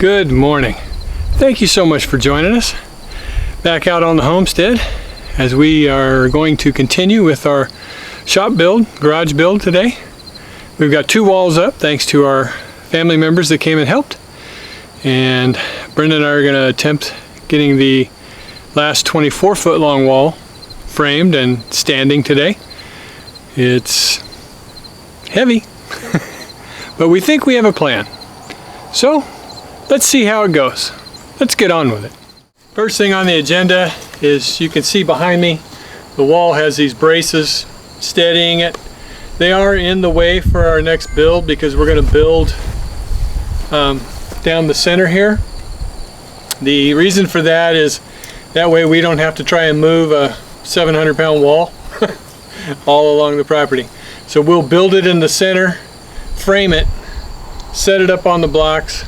Good morning. Thank you so much for joining us back out on the homestead as we are going to continue with our shop build, garage build today. We've got 2 walls up thanks to our family members that came and helped. And Brenda and I are going to attempt getting the last 24-foot long wall framed and standing today. It's heavy, but we think we have a plan. So let's see how it goes. Let's get on with it. First thing on the agenda is, you can see behind me, the wall has these braces steadying it. They are in the way for our next build because we're going to build down the center here. The reason for that is that way we don't have to try and move a 700-pound wall all along the property. So we'll build it in the center, frame it, set it up on the blocks,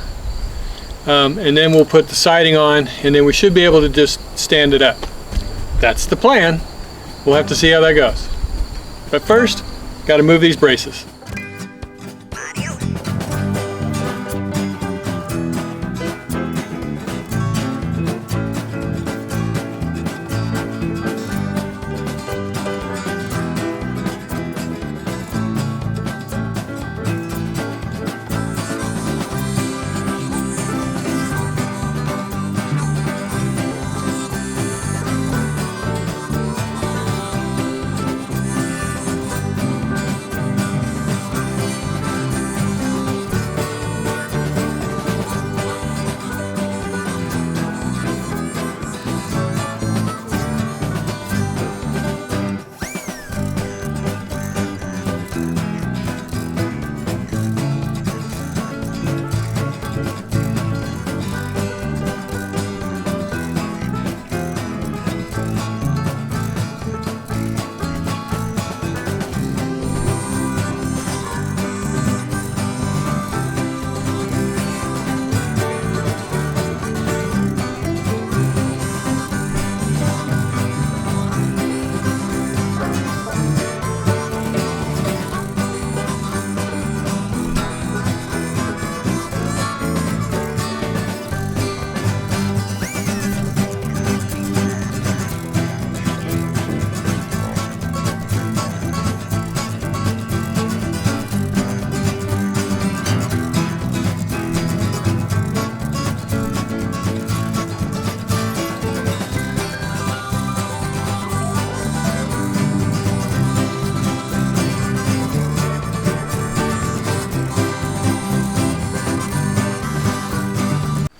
and then we'll put the siding on, and then we should be able to just stand it up. That's the plan. We'll have to see how that goes. But first, got to move these braces.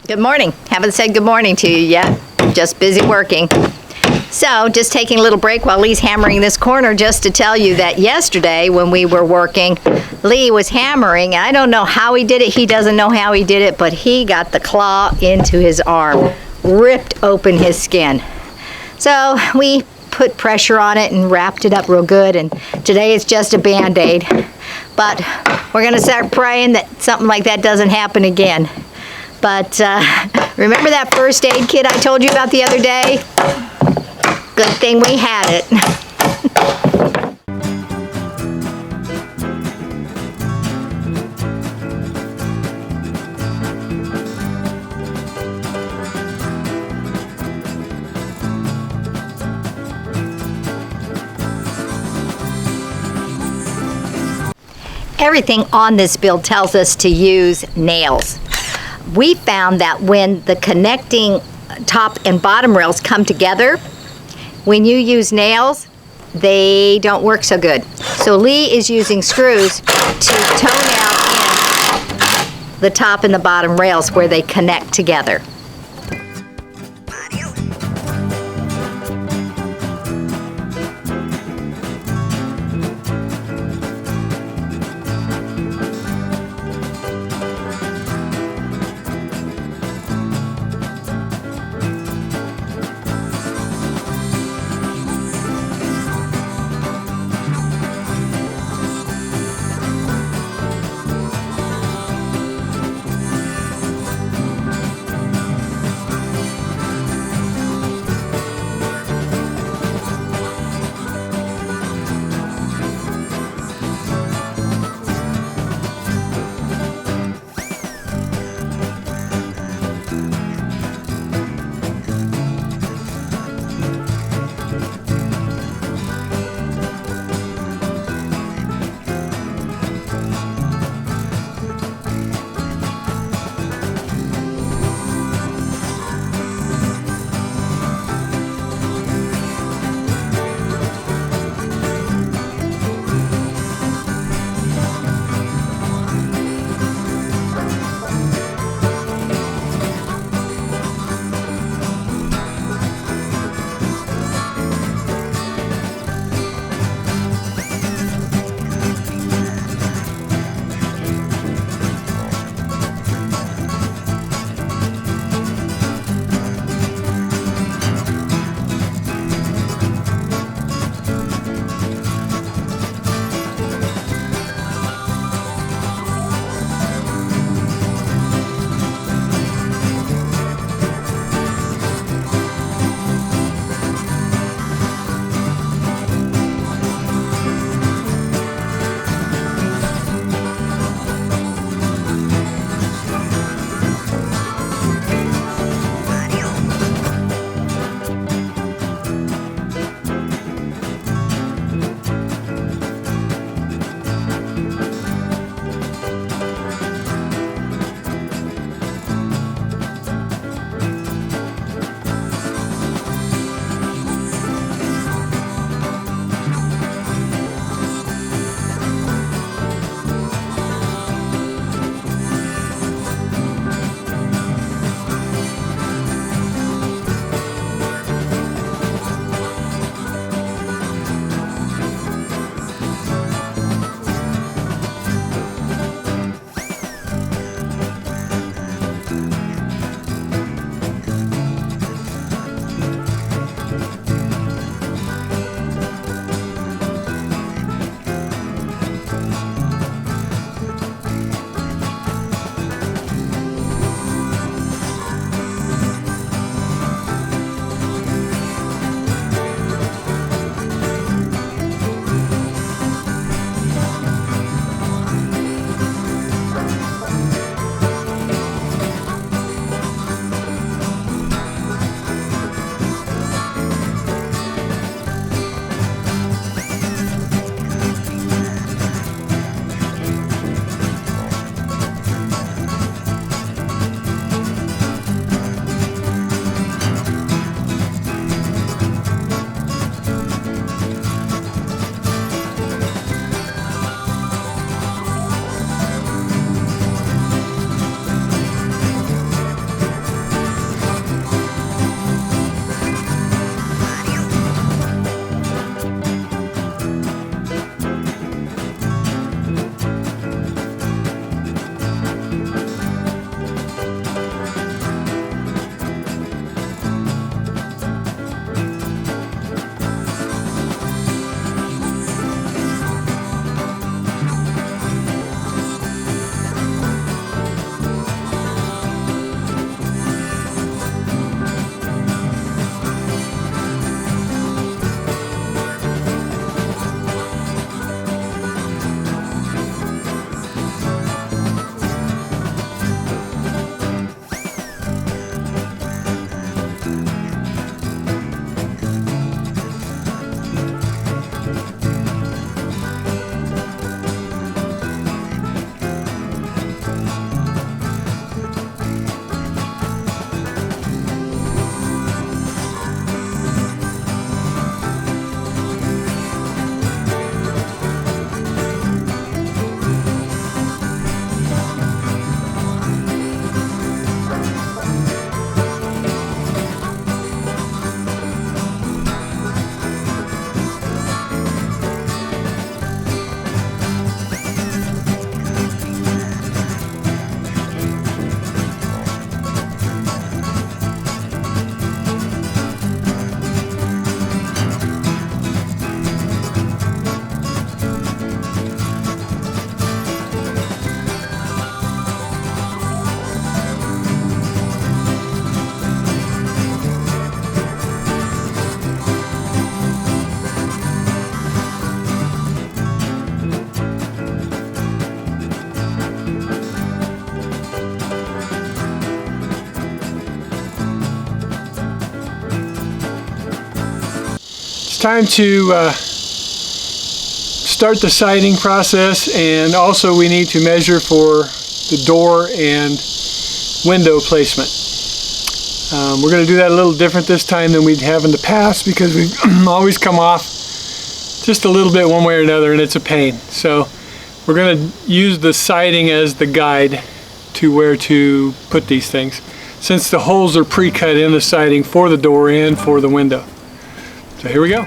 Good morning. Haven't said good morning to you yet. Just busy working. So just taking a little break while Lee's hammering this corner, just to tell you that yesterday when we were working, Lee was hammering. I don't know how he did it. He doesn't know how he did it, but he got the claw into his arm, ripped open his skin. So we put pressure on it and wrapped it up real good, and today it's just a Band-Aid. But we're going to start praying that something like that doesn't happen again. But remember that first aid kit I told you about the other day? Good thing we had it. Everything on this build tells us to use nails. We found that when the connecting top and bottom rails come together, when you use nails, they don't work so good. So Lee is using screws to tone out in the top and the bottom rails where they connect together. time to start the siding process, and also we need to measure for the door and window placement. We're going to do that a little different this time than we have in the past, because we've always come off just a little bit one way or another, and it's a pain. So we're going to use the siding as the guide to where to put these things, since the holes are pre-cut in the siding for the door and for the window. So here we go.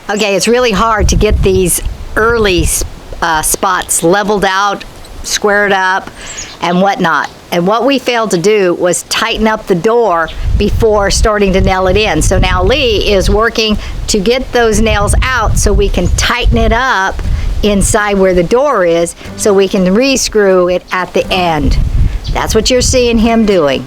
Okay, it's really hard to get these early spots leveled out, squared up, and whatnot. And what we failed to do was tighten up the door before starting to nail it in. So now Lee is working to get those nails out so we can tighten it up inside where the door is, so we can re-screw it at the end. That's what you're seeing him doing.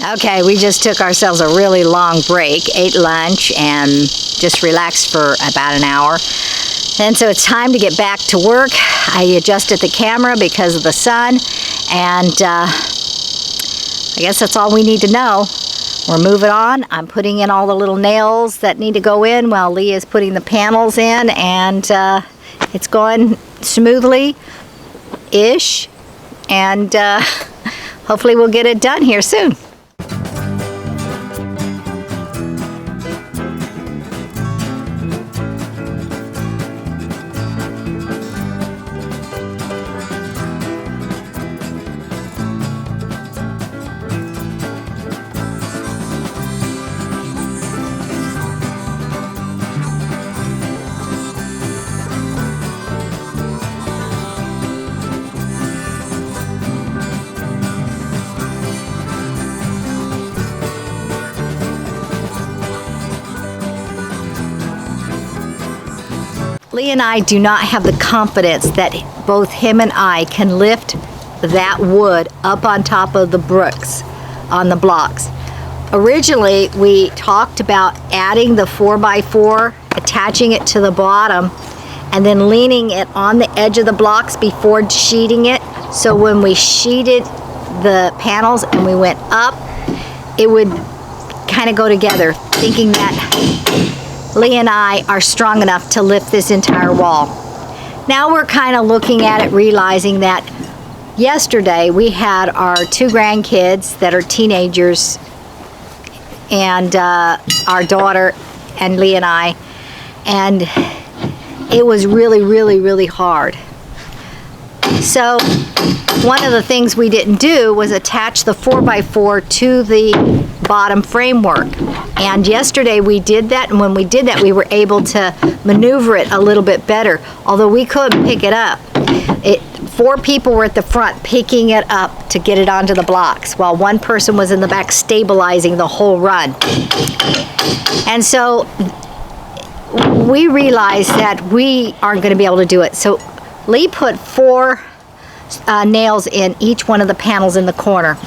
Okay, we just took ourselves a really long break, ate lunch, and just relaxed for about an hour. And so it's time to get back to work. I adjusted the camera because of the sun, and I guess that's all we need to know. We're moving on. I'm putting in all the little nails that need to go in while Lee is putting the panels in, and it's going smoothly-ish, and hopefully we'll get it done here soon. Lee and I do not have the confidence that both him and I can lift that wood up on top of the bricks on the blocks. Originally, we talked about adding the 4x4, attaching it to the bottom, and then leaning it on the edge of the blocks before sheeting it. So when we sheeted the panels and we went up, it would kind of go together, thinking that Lee and I are strong enough to lift this entire wall. Now we're kind of looking at it, realizing that yesterday we had our 2 grandkids that are teenagers, and our daughter and Lee and I, and it was really hard. So one of the things we didn't do was attach the 4x4 to the bottom framework. And yesterday we did that, and when we did that, we were able to maneuver it a little bit better, although we couldn't pick it up. 4 people were at the front picking it up to get it onto the blocks, while 1 person was in the back stabilizing the whole run. And so we realized that we aren't going to be able to do it. So Lee put 4 nails in each one of the panels in the corner.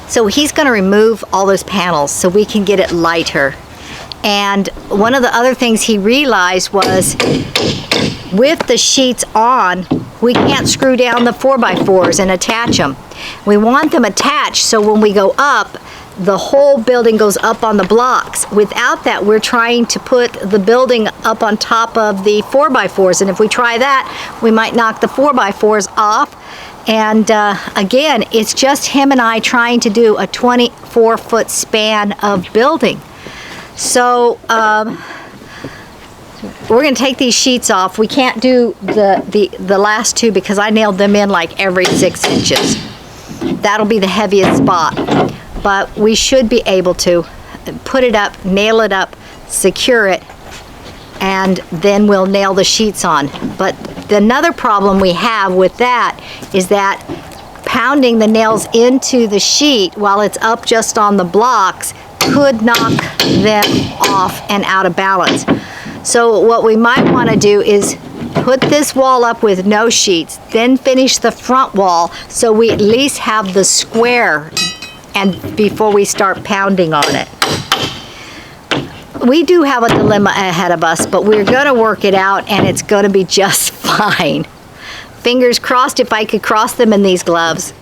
So he's going to remove all those panels so we can get it lighter. And one of the other things he realized was, with the sheets on, we can't screw down the 4x4s and attach them. We want them attached so when we go up, the whole building goes up on the blocks. Without that, we're trying to put the building up on top of the 4x4s, and if we try that, we might knock the 4x4s off. And again, it's just him and I trying to do a 24-foot span of building. So we're going to take these sheets off. We can't do the last 2 because I nailed them in like every 6 inches. That'll be the heaviest spot. But we should be able to put it up, nail it up, secure it, and then we'll nail the sheets on. But another problem we have with that is that pounding the nails into the sheet while it's up just on the blocks could knock them off and out of balance. So what we might want to do is put this wall up with no sheets, then finish the front wall so we at least have the square and before we start pounding on it. We do have a dilemma ahead of us, but we're going to work it out, and it's going to be just fine. Fingers crossed if I could cross them in these gloves.